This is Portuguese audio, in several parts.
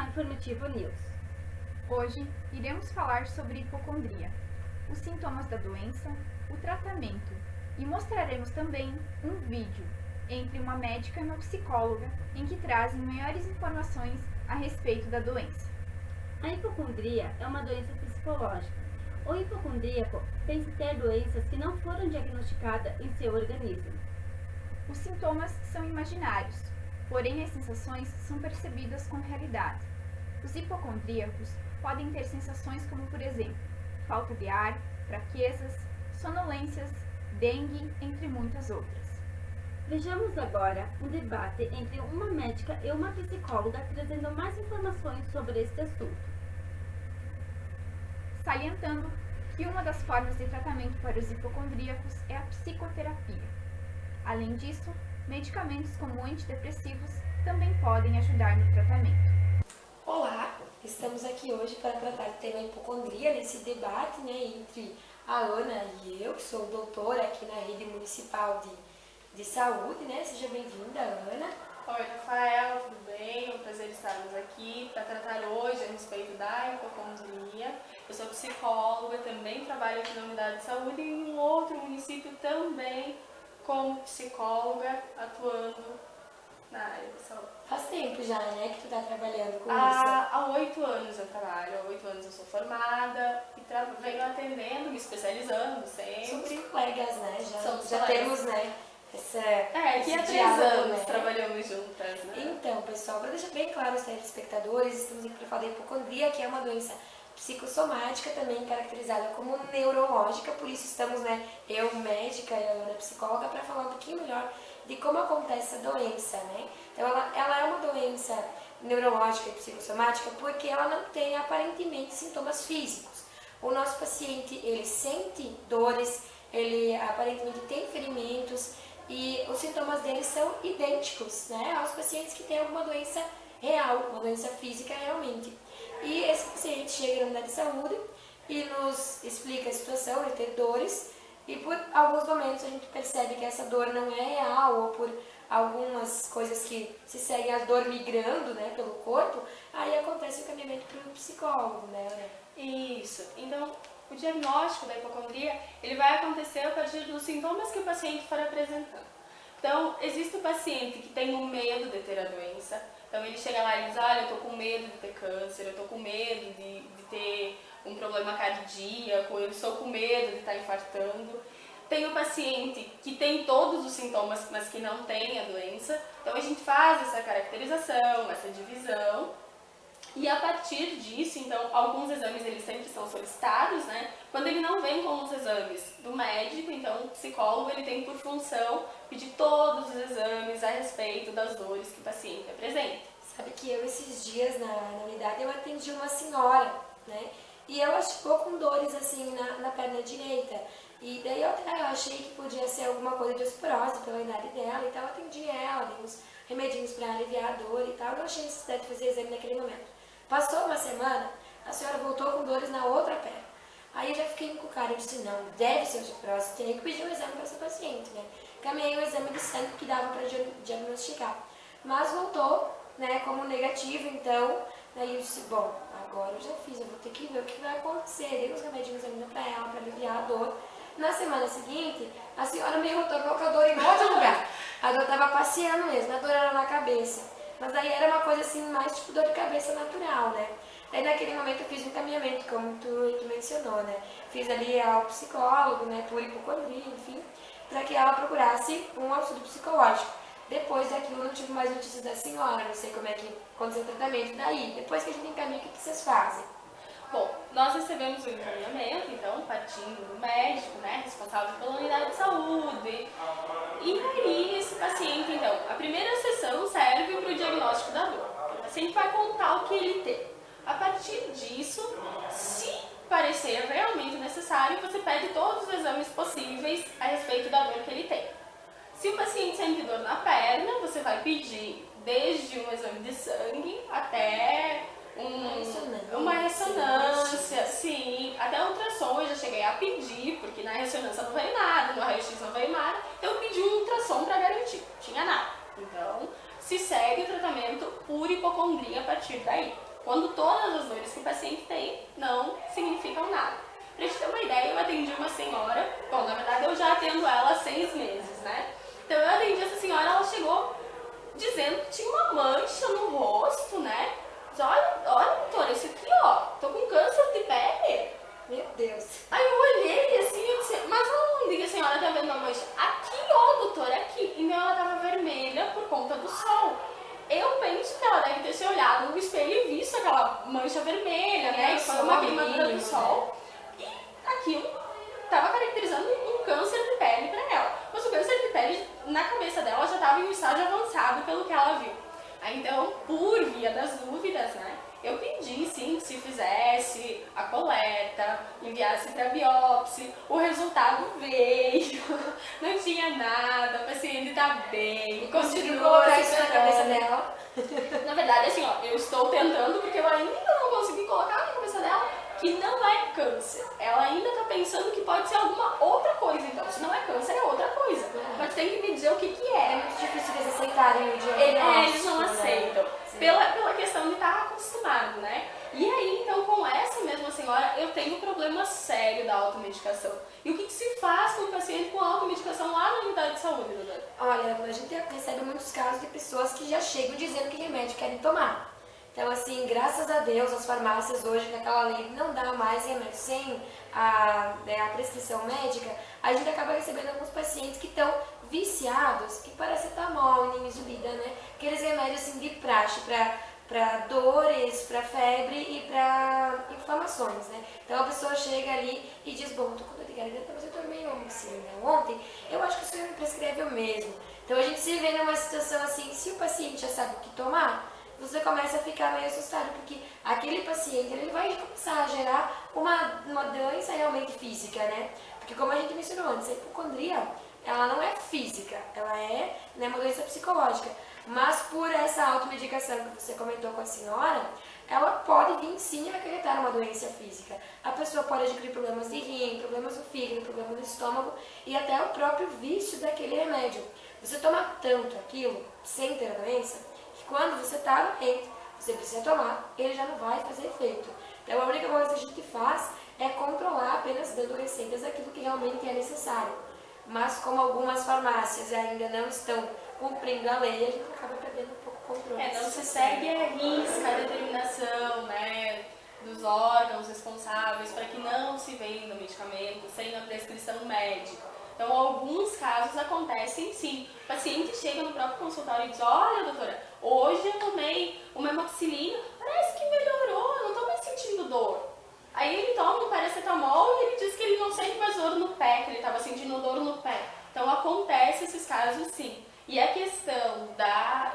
canal Informativo News. Hoje iremos falar sobre hipocondria, os sintomas da doença, o tratamento e mostraremos também um vídeo entre uma médica e uma psicóloga em que trazem maiores informações a respeito da doença. A hipocondria é uma doença psicológica. O hipocondríaco pensa ter doenças que não foram diagnosticadas em seu organismo. Os sintomas são imaginários, porém as sensações são percebidas com realidade. Os hipocondríacos podem ter sensações como, por exemplo, falta de ar, fraquezas, sonolências, dengue, entre muitas outras. Vejamos agora um debate entre uma médica e uma psicóloga trazendo mais informações sobre este assunto. Salientando que uma das formas de tratamento para os hipocondríacos é a psicoterapia. Além disso, medicamentos como antidepressivos também podem ajudar no tratamento. Olá, estamos aqui hoje para tratar do tema hipocondria nesse debate entre a Ana e eu, que sou doutora aqui na rede municipal de saúde, Seja bem-vinda, Ana. Oi, Rafael, tudo bem? É um prazer estarmos aqui para tratar hoje a respeito da hipocondria. Eu sou psicóloga, também trabalho aqui na unidade de saúde e em um outro município também como psicóloga, atuando na área de saúde. Faz tempo já, que tu está trabalhando com isso? Há 8 anos eu trabalho, há 8 anos eu sou formada e venho atendendo, me especializando sempre. Somos colegas, Já colegas. temos, Aqui há 3 anos trabalhamos juntas, Então, pessoal, para deixar bem claro aos telespectadores, estamos aqui para falar da hipocondria, que é uma doença psicossomática, também caracterizada como neurológica, por isso estamos, eu, médica, e a Ana, psicóloga, para falar um pouquinho melhor de como acontece essa doença, Então, ela é uma doença neurológica e psicossomática porque ela não tem, aparentemente, sintomas físicos. O nosso paciente, ele sente dores, ele aparentemente tem ferimentos e os sintomas dele são idênticos, aos pacientes que têm alguma doença real, uma doença física realmente. E esse paciente chega na unidade de saúde e nos explica a situação, ele tem dores, e por alguns momentos a gente percebe que essa dor não é real, ou por algumas coisas que se seguem a dor migrando, pelo corpo, aí acontece o encaminhamento para o psicólogo, Isso. Então, o diagnóstico da hipocondria, ele vai acontecer a partir dos sintomas que o paciente for apresentando. Então, existe o paciente que tem um medo de ter a doença. Então, ele chega lá e diz, olha, eu estou com medo de ter câncer, eu estou com medo de ter um problema cardíaco, eu estou com medo de estar infartando. Tem o paciente que tem todos os sintomas, mas que não tem a doença. Então, a gente faz essa caracterização, essa divisão. E a partir disso, então, alguns exames eles sempre são solicitados, Quando ele não vem com os exames do médico, então o psicólogo ele tem por função pedir todos os exames a respeito das dores que o paciente apresenta. Sabe que eu, esses dias na unidade, eu atendi uma senhora, E ela chegou com dores assim na perna direita. E daí eu achei que podia ser alguma coisa de osteoporose pela idade dela, então eu atendi ela, dei uns remedinhos para aliviar a dor e tal. Eu não achei necessidade de fazer exame naquele momento. Passou uma semana, a senhora voltou com dores na outra perna. Aí eu já fiquei encucada, eu disse, não, deve ser osteoporose, tem que pedir um exame para essa paciente, Caminhei o exame de sangue que dava para diagnosticar. Mas voltou, como negativo, então, daí eu disse, bom, agora eu já fiz, eu vou ter que ver o que vai acontecer. Dei uns remedinhos ainda para ela, para aliviar a dor. Na semana seguinte, a senhora me retornou com a dor em outro lugar. A dor estava passeando mesmo, a dor era na cabeça. Mas daí era uma coisa assim, mais tipo dor de cabeça natural, Daí naquele momento eu fiz um encaminhamento, como tu mencionou, Fiz ali ao psicólogo, por hipocondria, enfim, para que ela procurasse um auxílio psicológico. Depois daquilo não tive mais notícias da senhora, não sei como é que aconteceu o tratamento. Daí, depois que a gente encaminha, o que vocês fazem? Bom, nós recebemos o encaminhamento, então, partindo do médico, responsável pela unidade de saúde. E aí, esse paciente, então, a primeira sessão serve para o diagnóstico da dor. O paciente vai contar o que ele tem. A partir disso, se parecer realmente necessário, você pede todos os exames possíveis a respeito da dor que ele tem. Se o paciente sente dor na perna, você vai pedir desde um exame de sangue até uma ressonância, sim, até ultrassom eu já cheguei a pedir, porque na ressonância não veio nada, no raio-x não veio nada, então eu pedi um ultrassom para garantir, não tinha nada. Então, se segue o tratamento por hipocondria a partir daí. quando todas as dores que o paciente tem não significam nada. Pra gente ter uma ideia, eu atendi uma senhora, bom, na verdade eu já atendo ela há 6 meses, né? Então eu atendi essa senhora, ela chegou dizendo que tinha uma mancha no rosto, né? Mas olha, doutora, isso aqui, ó, tô com câncer de pele. Meu Deus. Aí eu olhei assim e disse, mas onde que a senhora tá vendo a mancha? Aqui, ó, doutora, aqui. Então ela tava vermelha por conta do sol. Eu penso que ela deve ter se olhado no espelho e visto aquela mancha vermelha, né? Que foi uma queimadura do sol. E aquilo estava caracterizando um câncer de pele para ela. Mas o câncer de pele, na cabeça dela, já estava em um estágio avançado pelo que ela viu. Aí, então, por via das dúvidas, né, eu pedi, sim, que se fizesse a coleta, enviasse para biópsia, o resultado veio, não tinha nada, o paciente está bem, Conseguiu colocar isso na cabeça sintomas. dela. Na verdade, assim, ó, eu estou tentando porque eu ainda não consegui colocar na cabeça dela que não é câncer. Ela ainda está pensando que pode ser alguma outra coisa. Então, se não é câncer, é outra coisa. Mas tem que me dizer o que É é. muito difícil eles aceitarem o diagnóstico. Eles não aceitam. Sim. Pela questão de estar acostumado, né? E aí, então, com essa mesma senhora, eu tenho um problema sério da automedicação. E o que se faz com o paciente com automedicação lá na unidade de saúde, doutora? Olha, a gente recebe muitos casos de pessoas que já chegam dizendo que remédio querem tomar. Então, assim, graças a Deus, as farmácias hoje, com aquela lei não dá mais remédio sem a prescrição médica, a gente acaba recebendo alguns pacientes que estão viciados em paracetamol, em nimesulida, né? Aqueles remédios, assim, de praxe para dores, para febre e para inflamações, né? Então, a pessoa chega ali e diz, bom, tô com dor de garganta, mas eu tomei ontem, eu acho que o senhor me prescreve o mesmo. Então, a gente se vê numa situação assim, se o paciente já sabe o que tomar, você começa a ficar meio assustado, porque aquele paciente ele vai começar a gerar uma doença realmente física, né? Porque como a gente mencionou antes, a hipocondria, ela não é física, ela é, né, uma doença psicológica. Mas por essa automedicação que você comentou com a senhora, ela pode vir sim a acarretar uma doença física. A pessoa pode adquirir problemas de rim, problemas do fígado, problemas do estômago e até o próprio vício daquele remédio. Você toma tanto aquilo sem ter a doença, quando você está doente, você precisa tomar, ele já não vai fazer efeito. Então, a única coisa que a gente faz é controlar apenas dando receitas daquilo que realmente é necessário. Mas, como algumas farmácias ainda não estão cumprindo a lei, a gente acaba perdendo um pouco o controle. Não se segue a risca, a determinação, né, dos órgãos responsáveis para que não se venda o medicamento sem a prescrição médica. Então, alguns casos acontecem sim. O paciente chega no próprio consultório e diz, olha, doutora, hoje eu tomei uma amoxicilina, parece que melhorou, eu não estou mais sentindo dor. Aí ele toma um paracetamol e ele diz que ele não sente mais dor no pé, que ele estava sentindo dor no pé. Então, acontece esses casos sim. E a questão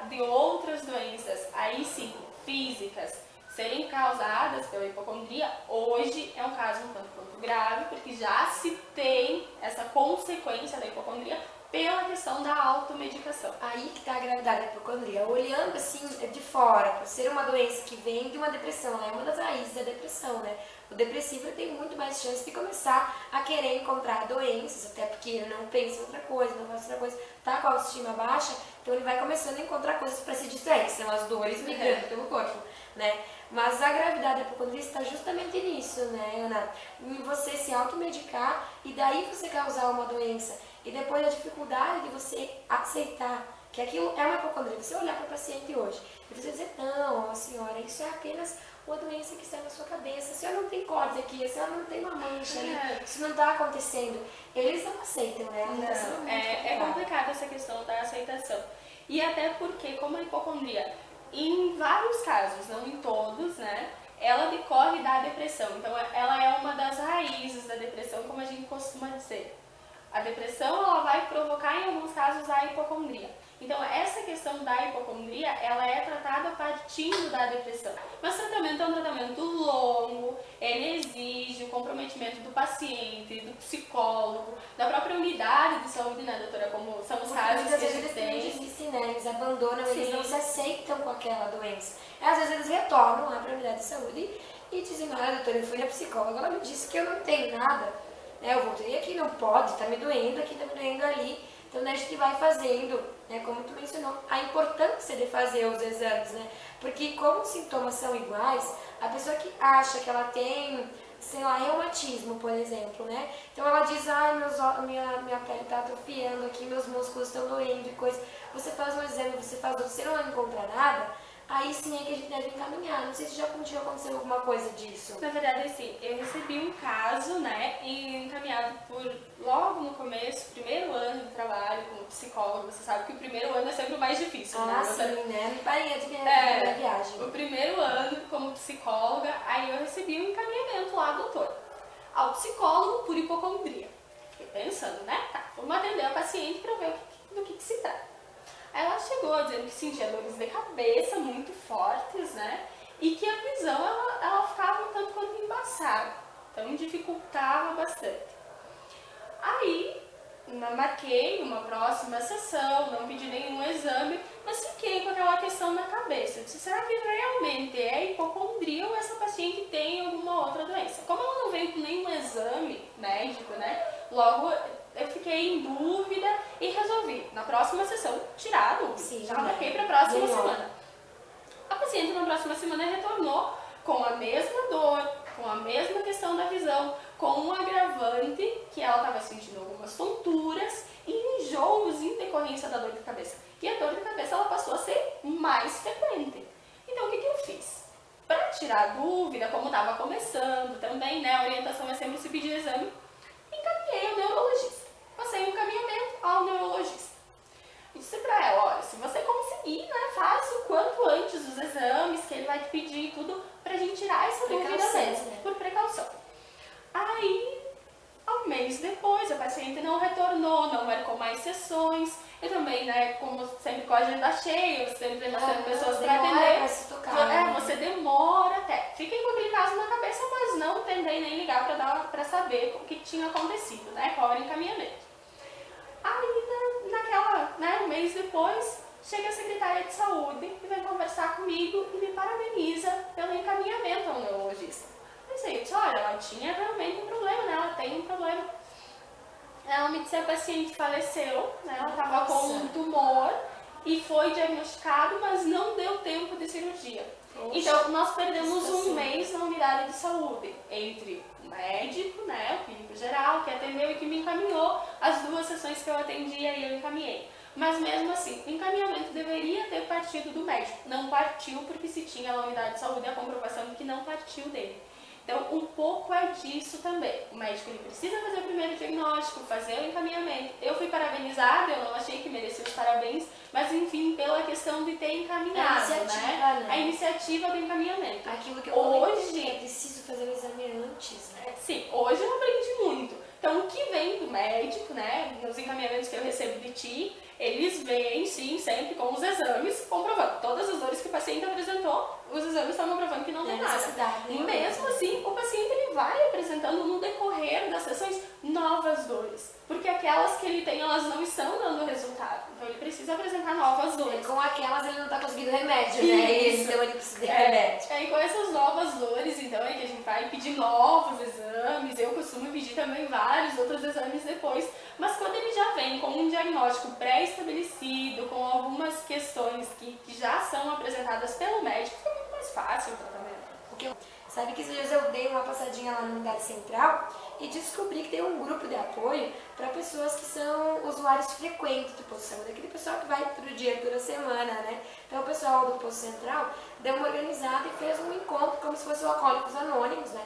de outras doenças, aí sim, físicas, serem causadas pela hipocondria, hoje é um caso um tanto quanto grave, porque já se tem essa consequência da hipocondria pela questão da automedicação. Aí que está a gravidade da hipocondria. Olhando assim de fora, por ser uma doença que vem de uma depressão, né? É uma das raízes da depressão, né? O depressivo tem muito mais chance de começar a querer encontrar doenças, até porque ele não pensa em outra coisa, não faz outra coisa, tá com a autoestima baixa, então ele vai começando a encontrar coisas para se distrair, que são as dores migrando pelo corpo, né? Mas a gravidade da hipocondria está justamente nisso, né, Ana? Em você se automedicar e daí você causar uma doença. E depois a dificuldade de você aceitar que aquilo é uma hipocondria. Você olhar para o paciente hoje e você dizer, não, senhora, isso é apenas uma doença que está na sua cabeça. A senhora não tem cortes aqui, a senhora não tem uma mancha ali, isso não está acontecendo. Eles não aceitam, né? Não, é complicada essa questão da aceitação. E até porque, como a hipocondria, em vários casos, não em todos, né, ela decorre da depressão. Então, ela é uma das raízes da depressão, como a gente costuma dizer. A depressão, ela vai provocar, em alguns casos, a hipocondria. Então, essa questão da hipocondria, ela é tratada partindo da depressão. Mas o tratamento é um tratamento longo, ele exige o comprometimento do paciente, do psicólogo, da própria unidade de saúde, né, doutora? Como são os casos que a gente tem. Eles desistem, né? Eles abandonam, Sim. eles não se aceitam com aquela doença. Às vezes eles retornam lá para a unidade de saúde e dizem, olha, doutora, eu fui na psicóloga, ela me disse que eu não tenho nada. Eu voltei aqui, não pode, tá me doendo aqui, tá me doendo ali. Então, daí a gente vai fazendo, né, como tu mencionou, a importância de fazer os exames, né? Porque como os sintomas são iguais, a pessoa que acha que ela tem, sei lá, reumatismo, por exemplo, né? Então ela diz, ai, minha pele tá atrofiando aqui, meus músculos estão doendo e coisa. Você faz um exame, você faz outro, você não encontra nada, aí sim é que a gente deve encaminhar. Não sei se já contigo aconteceu alguma coisa disso. Na verdade, assim, eu recebi um caso, né, encaminhado por, logo no começo, primeiro ano de trabalho como psicólogo. Você sabe que o primeiro ano é sempre o mais difícil, né? Ah, sim, né? Me parei de minha viagem. O primeiro ano como psicóloga, aí eu recebi um encaminhamento lá, doutor, ao psicólogo por hipocondria. Fiquei pensando, né, tá, vamos atender a paciente para ver do que se trata. Aí ela chegou dizendo que sentia dores de cabeça muito fortes, né? E que a visão ela ficava um tanto quanto embaçada. Então dificultava bastante. Aí marquei uma próxima sessão, não pedi nenhum exame, mas fiquei com aquela questão na cabeça. Eu disse, será que realmente é hipocondria ou essa paciente tem alguma outra doença? Como ela não veio com nenhum exame médico, né? Logo eu fiquei em dúvida e resolvi, na próxima sessão, tirar a dúvida. Sim, já né? marquei para a próxima Melhor. semana. A paciente na próxima semana retornou com a mesma dor, com a mesma questão da visão, com um agravante que ela estava sentindo algumas tonturas e enjoos em decorrência da dor de cabeça. E a dor de cabeça ela passou a ser mais frequente. Então o que eu fiz? Para tirar a dúvida, como estava começando também, né, a orientação é sempre se pedir exame, encaminhei ao neurologista. Passei um encaminhamento ao neurologista. E disse pra ela, olha, se você conseguir, né, faça o quanto antes os exames que ele vai te pedir e tudo, pra gente tirar essa dúvida Precaução, mesmo, né? por precaução. Aí, um mês depois, a paciente não retornou, não marcou mais sessões. Eu também, né, como sempre com a agenda cheia, eu sempre bastante pessoas pra atender. Pra se tocar, né? Você demora até. Fiquei com aquele caso na cabeça, mas não tentei nem ligar pra saber o que tinha acontecido, né, qual era o encaminhamento. Aí, naquela, né, um mês depois, chega a secretária de saúde e vem conversar comigo e me parabeniza pelo encaminhamento ao neurologista. Eu disse, olha, ela tinha realmente um problema, né, ela tem um problema. Ela me disse que a paciente faleceu, né, ela estava com um tumor e foi diagnosticado, mas não deu tempo de cirurgia. Poxa, Então, nós perdemos situação. um mês na unidade de saúde, entre o médico, né, o clínico geral, que atendeu e que me encaminhou, as 2 sessões que eu atendia e eu encaminhei. Mas mesmo assim, o encaminhamento deveria ter partido do médico. Não partiu porque se tinha na unidade de saúde a comprovação de que não partiu dele. Então, um pouco é disso também. O médico ele precisa fazer o primeiro diagnóstico, fazer o encaminhamento. Eu fui parabenizada, eu não achei que merecia os parabéns, mas enfim, pela questão de ter encaminhado, A iniciativa, né? A iniciativa do encaminhamento. Aquilo que eu Hoje- falei, é preciso fazer o exame antes, né? Sim, hoje eu aprendi muito. Então, o que vem do médico, né, nos encaminhamentos que eu recebo de ti, eles vêm, sim, sempre com os exames comprovando. Todas as dores que o paciente apresentou, os exames estão comprovando que não tem nada. necessidade, E né? mesmo assim, o paciente ele vai apresentando no decorrer das sessões novas dores. Porque aquelas que ele tem, elas não estão dando resultado. Então, ele precisa apresentar novas dores. Com aquelas ele não tá conseguindo remédio, né? Isso. Então ele precisa de remédio. Aí com essas novas dores, então, é que a gente vai pedir novos exames. Eu costumo pedir também vários outros exames depois. Mas quando ele já vem com um diagnóstico pré-estabelecido, com algumas questões que já são apresentadas pelo médico, fica muito mais fácil o tratamento. Porque sabe que esses dias eu dei uma passadinha lá na unidade central e descobri que tem um grupo de apoio para pessoas que são usuários frequentes do posto de saúde, aquele pessoal que vai todo dia, toda semana, né? Então o pessoal do posto central deu uma organizada e fez um encontro como se fosse o Alcoólicos Anônimos, né?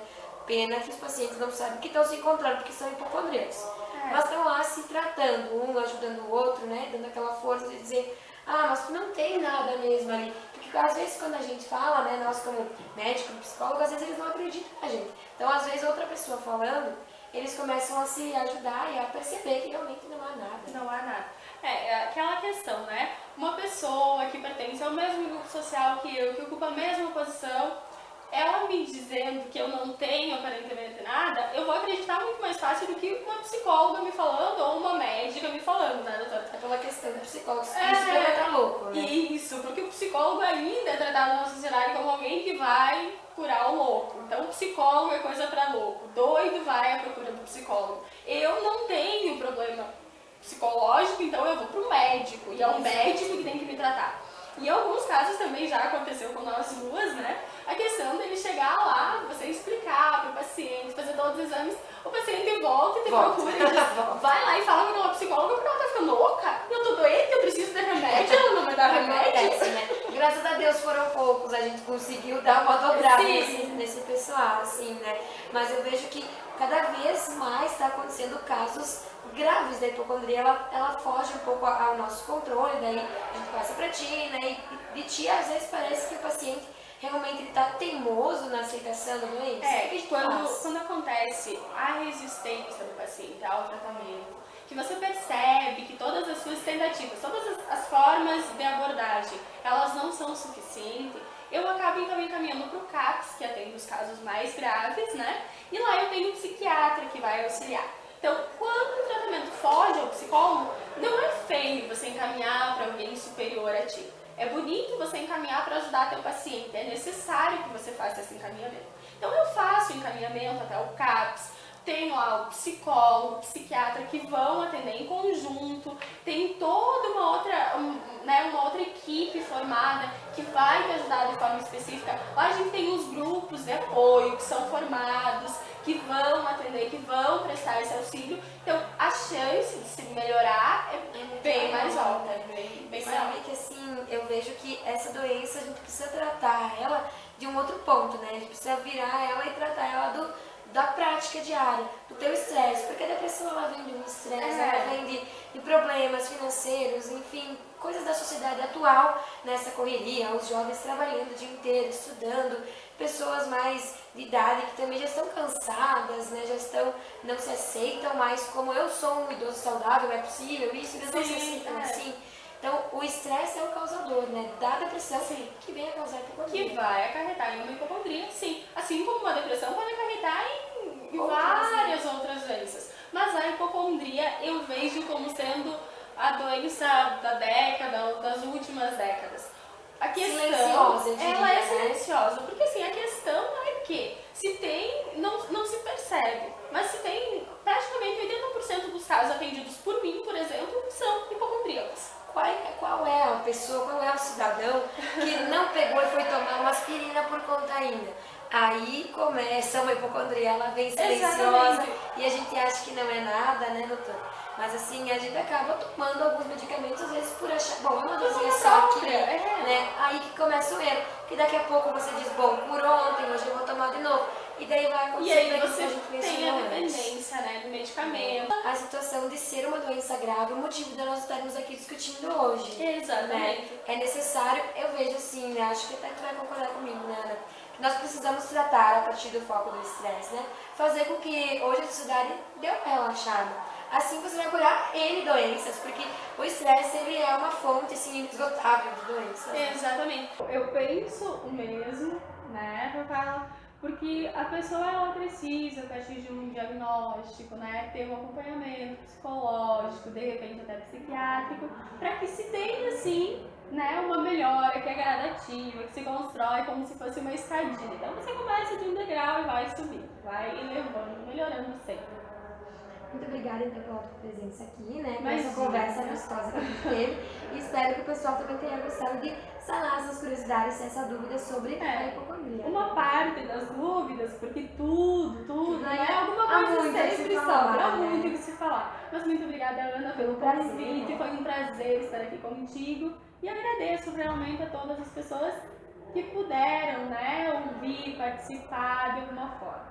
Pena que os pacientes não sabem que estão se encontrando porque são hipocondríacos. Mas estão lá se tratando, um ajudando o outro, né? Dando aquela força de dizer, ah, mas tu não tem nada mesmo ali. Porque às vezes quando a gente fala, né, nós como médico, psicólogo, às vezes eles não acreditam na gente. Então às vezes outra pessoa falando, eles começam a se ajudar e a perceber que realmente não há nada. Não há nada. É aquela questão, né? Uma pessoa que pertence ao mesmo grupo social que eu, que ocupa a mesma posição, ela me dizendo que eu não tenho aparentemente nada, eu vou acreditar muito mais fácil do que uma psicóloga me falando ou uma médica me falando, né, doutora? É pela questão do psicólogo, isso vai tá louco, né? Isso, porque o psicólogo ainda é tratado na sociedade como alguém que vai curar o louco. Então, o psicólogo é coisa pra louco. Doido vai à procura do psicólogo. Eu não tenho problema psicológico, então eu vou pro médico, e é o médico que tem que me tratar. E em alguns casos também já aconteceu com nós duas, né? A questão dele chegar lá, você explicar pro paciente, fazer todos os exames, o paciente volta e te procura e diz, vai lá e fala com aquela psicóloga porque ela tá ficando louca, eu tô doente, eu preciso de remédio, ela não me dá remédio. Acontece, né? Graças a Deus foram poucos, a gente conseguiu dar uma dobrada nesse pessoal, assim, né? Mas eu vejo que cada vez mais está acontecendo casos graves da hipocondria, ela foge um pouco ao nosso controle, daí a gente passa pra ti, né? E de ti às vezes parece que o paciente realmente está teimoso na aceitação da doença. É, que quando acontece a resistência do paciente ao tratamento, que você percebe que todas as suas tentativas, todas as formas de abordagem, elas não são suficientes, eu acabo então encaminhando para o CAPS, que atende os casos mais graves, né? E lá eu tenho um psiquiatra que vai auxiliar. Então, quando o tratamento foge ao psicólogo, não é feio você encaminhar para alguém superior a ti. É bonito você encaminhar para ajudar teu paciente, é necessário que você faça esse encaminhamento. Então eu faço o encaminhamento até o CAPS, tenho lá o psicólogo, o psiquiatra que vão atender em conjunto, tem toda uma outra equipe formada que vai te ajudar de forma específica. Lá a gente tem os grupos de apoio que são formados, que vão atender, que vão prestar esse auxílio. Então a chance de se melhorar é bem mais alta, bem mais alta. Sabe que assim, eu vejo que essa doença a gente precisa tratar ela de um outro ponto, né? A gente precisa virar ela e tratar ela da prática diária, do teu estresse, porque a depressão ela vem de um estresse, ela vem de problemas financeiros, enfim, coisas da sociedade atual nessa correria, os jovens trabalhando o dia inteiro, estudando, pessoas mais de idade que também já estão cansadas, né, não se aceitam mais como eu sou um idoso saudável, é possível isso, eles não se aceitam assim. Então, o estresse é o causador, né, da depressão que vem a causar hipocondria. Que vai acarretar em uma hipocondria, sim. Assim como uma depressão pode acarretar em várias outras doenças. Mas a hipocondria eu vejo como sendo a doença da década ou das últimas décadas. A questão, silenciosa, eu diria, ela é né? silenciosa, porque assim, a questão é que se tem, não se percebe, mas se tem praticamente 80% dos casos atendidos por mim, por exemplo, são hipocondríacos. Qual é a pessoa, qual é o cidadão que não pegou e foi tomar uma aspirina por conta ainda? Aí começa uma hipocondria, ela vem silenciosa. Exatamente. E a gente acha que não é nada, né, doutor? Mas assim, a gente acaba tomando alguns medicamentos, às vezes por achar, bom, uma dosinha só aqui, né? Aí que começa o erro. Que daqui a pouco você diz, bom, por ontem, hoje eu vou tomar de novo. E daí vai acontecer. E aí aquilo você que a gente tem mencionou a antes. dependência, né, do medicamento. A situação de ser uma doença grave, o motivo de nós estarmos aqui discutindo hoje. Exatamente. Né? É necessário, eu vejo assim, né? Acho que até tu vai concordar comigo, né, Ana? Que nós precisamos tratar a partir do foco do estresse, né? Fazer com que hoje a sociedade dê uma relaxada. Assim você vai curar N doenças, porque o estresse ele é uma fonte assim, inesgotável de doenças. Exatamente. Eu penso o mesmo, né, Rafaela? Porque a pessoa ela precisa, a partir de um diagnóstico, né, ter um acompanhamento psicológico, de repente até psiquiátrico, para que se tenha, assim, né, uma melhora que é gradativa, que se constrói como se fosse uma escadinha. Então você começa de um degrau e vai subindo, vai elevando, melhorando sempre. Muito obrigada então pela tua presença aqui, né? Por Imagina. essa conversa gostosa que a gente teve. E espero que o pessoal também tenha gostado de sanar essas curiosidades, essa dúvida sobre a hipocondria. Uma parte das dúvidas, porque tudo, né? Alguma Há coisa muito a se sempre falar, sobra, há né? muito o que se falar. Mas muito obrigada, Ana, pelo prazer. convite, foi um prazer estar aqui contigo. E agradeço realmente a todas as pessoas que puderam, né, ouvir, participar de alguma forma.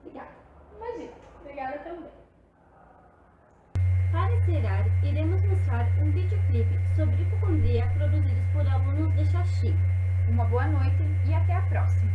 Obrigada. Imagina, obrigada também. Para encerrar, iremos mostrar um videoclipe sobre hipocondria produzidos por alunos de Xaxim. Uma boa noite e até a próxima!